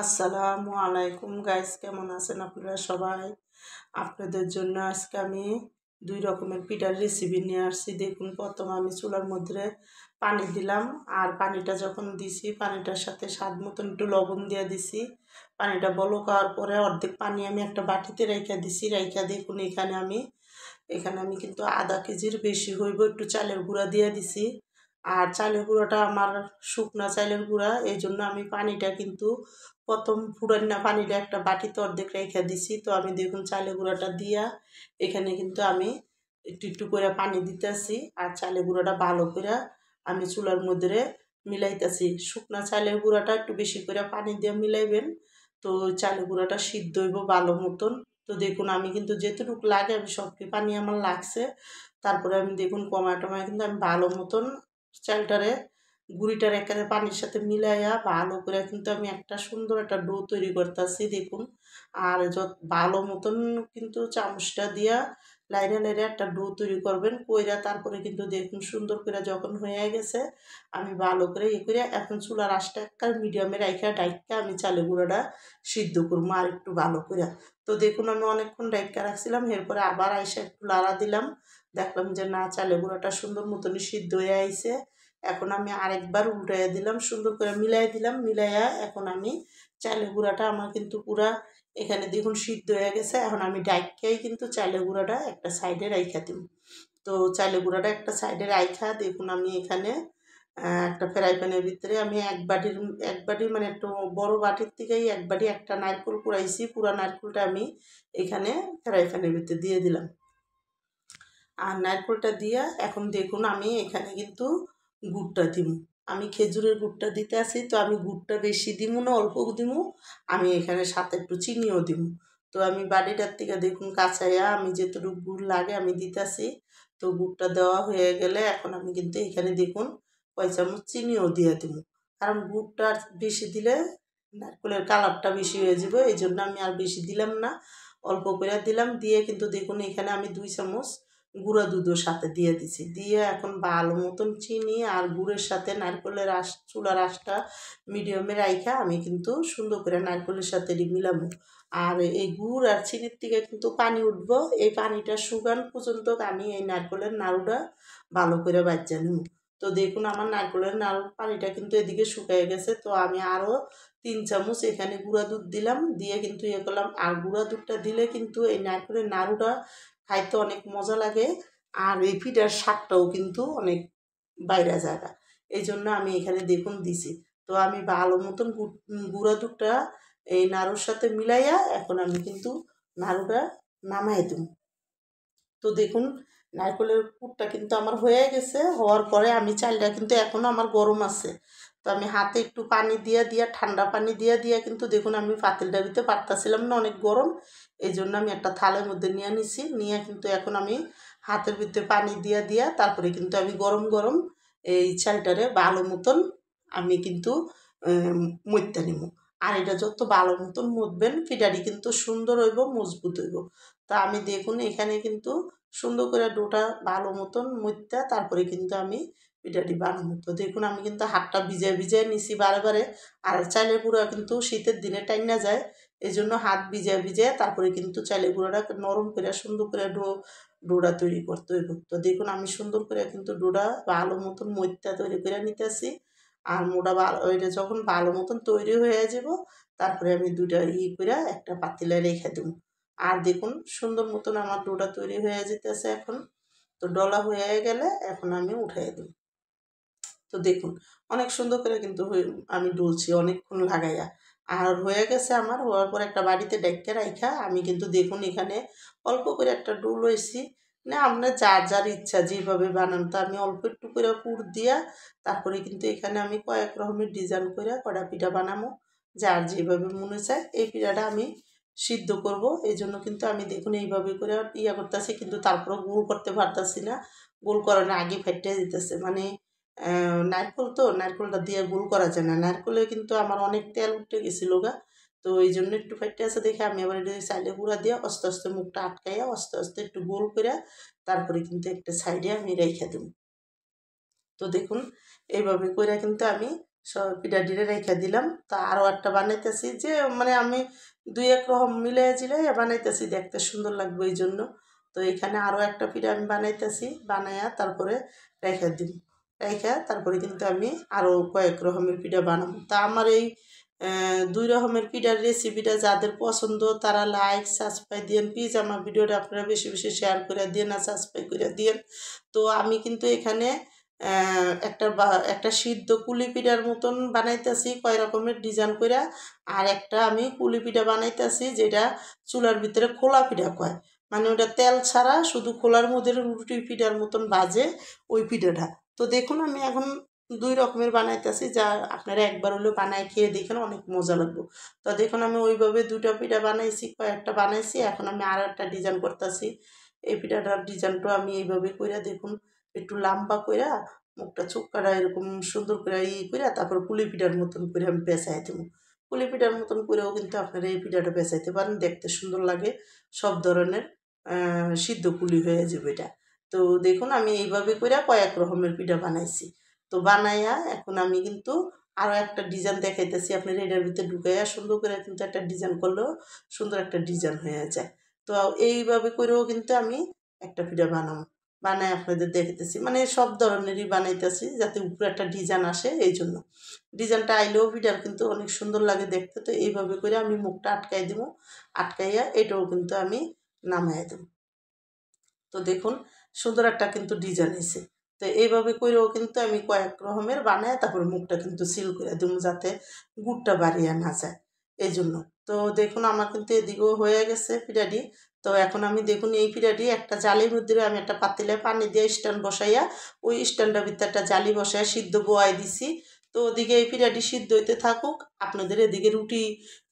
আসসালামু আলাইকুম গাইস, কেমন আছেন আপনারা সবাই? আপনাদের জন্য আজকে আমি দুই রকমের পিঠার রেসিপি নিয়ে আসছি। দেখুন, প্রথম আমি চুলার মধ্যে পানি দিলাম, আর পানিটা যখন দিছি পানিটার সাথে স্বাদ মতন একটু লবণ দিয়ে দিছি। পানিটা বলক হওয়ার পরে অর্ধেক পানি আমি একটা বাটিতে রেখে দিছি। রেখে দেখুন এখানে আমি কিন্তু আধা কেজির বেশি হইব একটু চালের গুঁড়া দিয়ে দিছি। আর চালের গুঁড়াটা আমার শুকনা চালের গুঁড়া, এই জন্য আমি পানিটা কিন্তু প্রথম ফুটান না, পানিটা একটা বাটিতে অর্ধেক রেখে দিছি। তো আমি দেখুন চালের গুঁড়াটা দিয়া এখানে কিন্তু আমি একটু একটু করে পানি দিতেছি, আর চালের গুঁড়াটা ভালো করে আমি চুলার মধ্যে মিলাইতেছি। শুকনা চালের গুঁড়াটা একটু বেশি করে পানি দিয়ে মিলাইবেন, তো চালের গুঁড়াটা সিদ্ধ হইব ভালো মতন। তো দেখুন আমি কিন্তু যেটুকু লাগে আমি সবটি পানি আমার লাগছে। তারপরে আমি দেখুন কমায় টমায় কিন্তু আমি ভালো মতন চালটারে গুঁড়িটার একেবারে পানির সাথে মিলাইয়া ভালো করে কিন্তু আমি একটা সুন্দর একটা ডো তৈরি করতেছি দেখুন। আর যত ভালো মতন কিন্তু চামচটা দিয়া লাইনে লাইনে একটা ডো তৈরি করবেন কইরা, তারপরে কিন্তু দেখুন সুন্দর করে যখন হয়ে গেছে আমি ভালো করে করে এখন চুলার আঁচটা একটা মিডিয়ামে রাইখা ডাইকা আমি চালের গুঁড়োটা সিদ্ধ করবো আর একটু ভালো করে। তো দেখুন আমি অনেকক্ষণ ডাইকা রাখছিলাম, এরপরে আবার আইসা একটু লাড়া দিলাম, দেখলাম যে না, চালের গুঁড়োটা সুন্দর মতনই সিদ্ধ হয়ে আইছে। এখন আমি আরেকবার উল্টাইয়া দিলাম, সুন্দর করে মিলাই দিলাম, মিলাইয়া এখন আমি চালের গুঁড়াটা আমার কিন্তু পুরা এখানে দেখুন সিদ্ধ হয়ে গেছে। এখন আমি ডাইকাই কিন্তু চালের গুঁড়াটা একটা সাইডে রাইখা দিব। তো চালের গুঁড়াটা একটা সাইডে রাইখা দেখুন আমি এখানে একটা ফ্রাই প্যানের ভিতরে আমি এক বাটি মানে একটু বড় বাটির থেকেই এক বাটি একটা নারকেল কুড়াইছি, পুরা নারকেলটা আমি এখানে ফ্রাই প্যানের ভিতরে দিয়ে দিলাম। আর নারকেলটা দিয়া এখন দেখুন আমি এখানে কিন্তু গুড়টা দিব। আমি খেজুরের গুড়টা দিতে আসি, তো আমি গুড়টা বেশি দিব না, অল্প দিব। আমি এখানে সাথে একটু চিনিও দিব। তো আমি বাটিটার থেকে দেখুন কাঁচাইয়া আমি যেটুকু গুড় লাগে আমি দিতেছি। তো গুড়টা দেওয়া হয়ে গেলে এখন আমি কিন্তু এখানে দেখুন কয় চামচ চিনিও দিয়ে দিব। কারণ গুড়টা বেশি দিলে নারকেলের কালারটা বেশি হয়ে যাবে, এই জন্য আমি আর বেশি দিলাম না, অল্প করে দিলাম। দিয়ে কিন্তু দেখুন এখানে আমি 2 চামচ গুঁড়া দুধও সাথে দিয়ে দিছি। দিয়ে এখন ভালো মতন চিনি আর গুড়ের সাথে নারকেলের চুলার আঁচটা মিডিয়ামে রাইখা আমি কিন্তু সুন্দর করে নারকেলের সাথে মিলাবো। আর এই গুড় আর চিনির থেকে কিন্তু পানি উঠবো, এই পানিটা শুকান পর্যন্ত আমি এই নারকেলের নাড়ুটা ভালো করে বাজ্যা নেব। তো দেখুন আমার নারকেলের নাড়ুর পানিটা কিন্তু এদিকে শুকিয়ে গেছে। তো আমি আরও 3 চামচ এখানে গুঁড়া দুধ দিলাম, দিয়ে কিন্তু ইয়ে করলাম। আর গুঁড়া দুধটা দিলে কিন্তু এই নারকেলের নাড়ুটা খাইতে অনেক মজা লাগে, আর এই পিঠার স্বাদটাও কিন্তু অনেক বাইরে জায়গা, এই জন্য আমি এখানে দেখুন দিছি। তো আমি ভালো মতন গুঁড়া দুধটা এই নাড়ুর সাথে মিলাইয়া এখন আমি কিন্তু নাড়ুটা নামাই দেব। তো দেখুন নারকেলের পুরটা কিন্তু আমার হয়ে গেছে। হওয়ার পরে আমি চালটা কিন্তু এখনও আমার গরম আছে, তো আমি হাতে একটু পানি দিয়া ঠান্ডা পানি দিয়া কিন্তু দেখুন আমি পাতিলটা দিতে পারতাছিলাম না, অনেক গরম। এই জন্য আমি একটা থালের মধ্যে নিয়ে নিছি, নিয়ে কিন্তু এখন আমি হাতের ভিতরে পানি দিয়া তারপরে কিন্তু আমি গরম গরম এই চালটারে ভালো মতন আমি কিন্তু মইত্যা নিব। আর এটা যত ভালো মতন মতবেন পিঠাটি কিন্তু সুন্দর হইব, মজবুত হইব। তা আমি দেখুন এখানে কিন্তু সুন্দর করে ডোটা ভালো মতন মইত্যা তারপরে কিন্তু আমি পিঠাটি বানাবো। তো দেখুন আমি কিন্তু হাতটা ভিজায় নিছি বারে। আর চালের গুঁড়া কিন্তু শীতের দিনে টাইনা যায়, এই জন্য হাত ভিজায় তারপরে কিন্তু চালের গুঁড়াটা নরম করে সুন্দর করে ডোটা তৈরি করতে হইব। তো দেখুন আমি সুন্দর করে কিন্তু ডোটা ভালো মতন মইত্যা তৈরি করে নিতেছি। আর মোটা ভালো ওইটা যখন ভালো মতন তৈরি হয়ে যাব তারপরে আমি দুটা করে একটা পাতিলে রেখে দেবো। আর দেখুন সুন্দর মতন আমার ডোটা তৈরি হয়ে যেতেছে এখন। তো ডলা হয়ে গেলে এখন আমি উঠাই দেব। তো দেখুন অনেক সুন্দর করে কিন্তু আমি ডলছি অনেকক্ষণ লাগাইয়া। আর হয়ে গেছে আমার, হওয়ার পর একটা বাড়িতে ডেকে রাইখা আমি কিন্তু দেখুন এখানে অল্প করে একটা ডোল লইছি। না আপনার যার যার ইচ্ছা যেভাবে বানান, তো আমি অল্প একটু করে পুর দিয়া তারপরে কিন্তু এখানে আমি কয়েক রকমের ডিজাইন করে কড়া পিঠা বানাবো। যার যেভাবে মনে চায় এই পিঠাটা আমি সিদ্ধ করব, এই জন্য কিন্তু আমি দেখুন এইভাবে করে করতেছি, কিন্তু তারপরেও গোল করতে পারতাছি না। গোল করার আগে ফেটে দিতেছে, মানে নারকেল তো নারকেলটা দিয়ে গোল করা যায় না, নারকেলে কিন্তু আমার অনেক তেল উঠে গেছিল গা। তো এই জন্য একটু ফেটে আছে দেখে আমি আবার এটা চাইলে গুঁড়া দিয়ে আস্তে আস্তে মুখটা আটকাইয়া আস্তে আস্তে একটু গোল করে তারপরে কিন্তু একটা সাইডে আমি রেখে দেব। তো দেখুন এইভাবে করে কিন্তু আমি সব পিঠা ডিরে রেখে দিলাম। তো আরও একটা বানাইতেছি, যে মানে আমি দুই এক রকম মিলাই জিলাই বানাইতেছি, দেখতে সুন্দর লাগবে এই জন্য। তো এখানে আরও একটা পিঠা আমি বানাইতেছি, বানাইয়া তারপরে রেখে দিই। রেখে তারপরে কিন্তু আমি আরও কয়েক রকমের পিঠা বানাবো। তা আমার এই দুই রকমের পিঠার রেসিপিটা যাদের পছন্দ তারা লাইক সাবস্ক্রাইব দিন প্লিজ। আমার ভিডিওটা আপনারা বেশি বেশি শেয়ার করে দিন আর সাবস্ক্রাইব করে দিন। তো আমি কিন্তু এখানে একটা সিদ্ধ কুলি পিঠার মতন বানাইতেছি কয় রকমের ডিজাইন করে, আর একটা আমি কুলি পিঠা বানাইতেছি যেটা চুলার ভিতরে খোলা পিঠা কয়, মানে ওটা তেল ছাড়া শুধু খোলার মধ্যে রুটি পিঠার মতন বাজে ওই পিঠাটা। তো দেখুন আমি এখন দুই রকমের বানাইতেছি, যা আপনারা একবার হলেও বানাই খেয়ে দেখেন, অনেক মজা লাগবে। তো দেখুন আমি ওইভাবে দুটো পিঠা বানাইছি, কয়েকটা বানাইছি, এখন আমি আর একটা ডিজাইন করতেছি। এই পিঠাটার ডিজাইনটা আমি এইভাবে কইরা দেখুন একটু লম্বা কইরা মুখটা চোখটা এরকম সুন্দর করে করে তারপর পুলি পিঠার মতন করে আমি পেঁচাই দেবো। পুলি পিঠার মতন করেও কিন্তু আপনারা এই পিঠাটা পেঁচাইতে পারেন, দেখতে সুন্দর লাগে। সব ধরনের সিদ্ধ পুলি হয়ে যাবে এটা। তো দেখুন আমি এইভাবে করে কয়েক রকমের পিঠা বানাইছি। তো বানাইয়া এখন আমি কিন্তু আরও একটা ডিজাইন দেখাইতেছি, আপনার এটার ভিতরে ঢুকাইয়া সুন্দর করে কিন্তু একটা ডিজাইন করলেও সুন্দর একটা ডিজাইন হয়ে যায়। তো এইভাবে করেও কিন্তু আমি একটা পিঠা বানাবো, বানাই আপনাদের দেখতেছি, মানে সব ধরনেরই বানাইতেছি যাতে উপরে একটা ডিজাইন আসে, এই জন্য ডিজাইনটা আইলেও পিঠার কিন্তু অনেক সুন্দর লাগে দেখতে। তো এইভাবে করে আমি মুখটা আটকাই দেবো, আটকাইয়া এটাও কিন্তু আমি নামাই দেবো। তো দেখুন সুন্দর একটা কিন্তু ডিজাইন এসে। তো এইভাবে করেও কিন্তু আমি কয়েক রকমের বানায় তারপর মুখটা কিন্তু সিল করে দেবো যাতে গুড়টা বাড়িয়ে না যায়, এই জন্য। তো দেখুন আমার কিন্তু এদিকেও হয়ে গেছে পিঠাটি। তো এখন আমি দেখুন এই পিঠাটি একটা জালির মধ্যে আমি একটা পাতিলে পানি দিয়ে স্ট্যান্ড বসাইয়া ওই স্ট্যান্ডের ভিতরে একটা জালি বসাইয়া সিদ্ধ বোয়াই দিছি। তো ওদিকে এই পিঠাটি সিদ্ধ হইতে থাকুক, আপনাদের এদিকে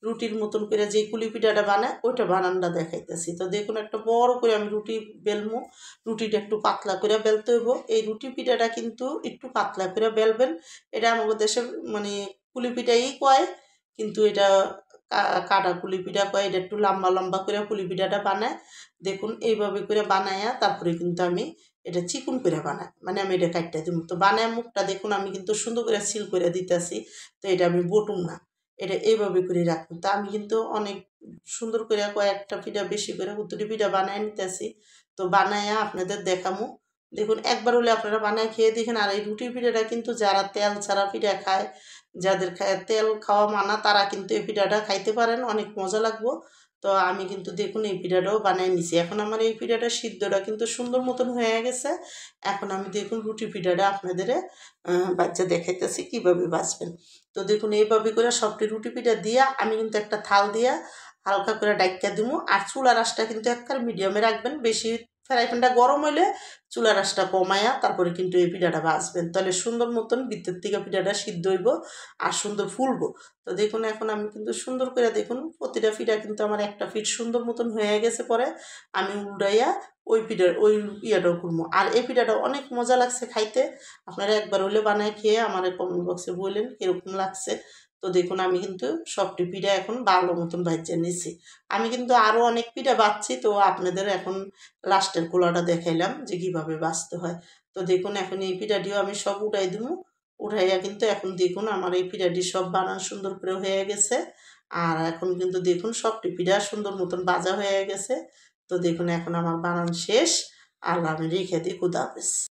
রুটির মতন করে যে কুলি পিঠাটা বানায় ওইটা বানানটা দেখাইতেছি। তো দেখুন একটা বড় করে আমি রুটি বেলমু, রুটিটা একটু পাতলা করে বেলতে হইব। এই রুটি পিঠাটা কিন্তু একটু পাতলা করে বেলবেন, এটা আমাদের দেশে মানে কুলি পিঠাই কয়, কিন্তু এটা কাটা কুলি পিঠা কয়, এটা একটু লম্বা লম্বা করে কুলি পিঠাটা বানায়। দেখুন এইভাবে করে বানাইয়া তারপরে কিন্তু আমি এটা চিকুন করে বানাই, মানে আমি এটা কাটতে দিব। তো বানায় মুখটা দেখুন আমি কিন্তু সুন্দর করে সিল করে দিতেছি। তো এটা আমি বটুম না, এটা এইভাবে করে রাখুন। তা আমি কিন্তু অনেক সুন্দর করে কয়েকটা পিঠা বেশি করে হুতুরি পিঠা বানায় নিতেছি। তো বানাইয়া আপনাদের দেখামু। দেখুন একবার হলে আপনারা বানায় খেয়ে দেখেন। আর এই রুটি পিঠাটা কিন্তু যারা তেল ছাড়া পিঠা খায়, যাদের তেল খাওয়া মানা, তারা কিন্তু এই পিঠাটা খাইতে পারেন, অনেক মজা লাগবো। তো আমি কিন্তু দেখুন এই পিঠাটাও বানিয়ে নিছি। এখন আমার এই পিঠাটা সিদ্ধটা কিন্তু সুন্দর মতন হয়ে গেছে। এখন আমি দেখুন রুটি পিঠাটা আপনাদের বাচ্চা দেখাইতেছি কীভাবে বাছবেন। তো দেখুন এইভাবে করে সবটি রুটি পিঠা দিয়া আমি কিন্তু একটা থাল দিয়া হালকা করে ডাইক্কা দিব। আর চুলার আঁচটা কিন্তু একবার মিডিয়ামে রাখবেন, বেশি ফ্রাই প্যানটা গরম হইলে চুলার আঁচটা কমায়া তারপরে কিন্তু এই পিঠাটা ভাজবেন, তাহলে সুন্দর মতন ভিতর থেকে পিঠাটা সিদ্ধ হইব আর সুন্দর ফুলবো। তো দেখুন এখন আমি কিন্তু সুন্দর করে দেখুন প্রতিটা পিঠা কিন্তু আমার একটা পিঠ সুন্দর মতন হয়ে গেছে। পরে আমি উল্টাইয়া ওই পিঠার ওই ইয়েটাও করবো। আর এই পিঠাটা অনেক মজা লাগছে খাইতে, আপনারা একবার হলে বানায় খেয়ে আমার কমেন্ট বক্সে বললেন কীরকম লাগছে। তো দেখুন আমি কিন্তু সবটি পিঠা এখন ভালো মতন ভাজিয়ে নিছি। আমি কিন্তু আরও অনেক পিঠা বাছছি, তো আপনাদের এখন লাস্টের কোলাটা দেখাইলাম যে কীভাবে বাছতে হয়। তো দেখুন এখন এই পিঠাটিও আমি সব উঠাই দেবো, উঠাইয়া কিন্তু এখন দেখুন আমার এই পিঠাটি সব বানান সুন্দর করে হয়ে গেছে। আর এখন কিন্তু দেখুন সবটি পিঠা সুন্দর মতন ভাজা হয়ে গেছে। তো দেখুন এখন আমার বানান শেষ। আর আমি রেখে দিই, খুদা হাফেজ।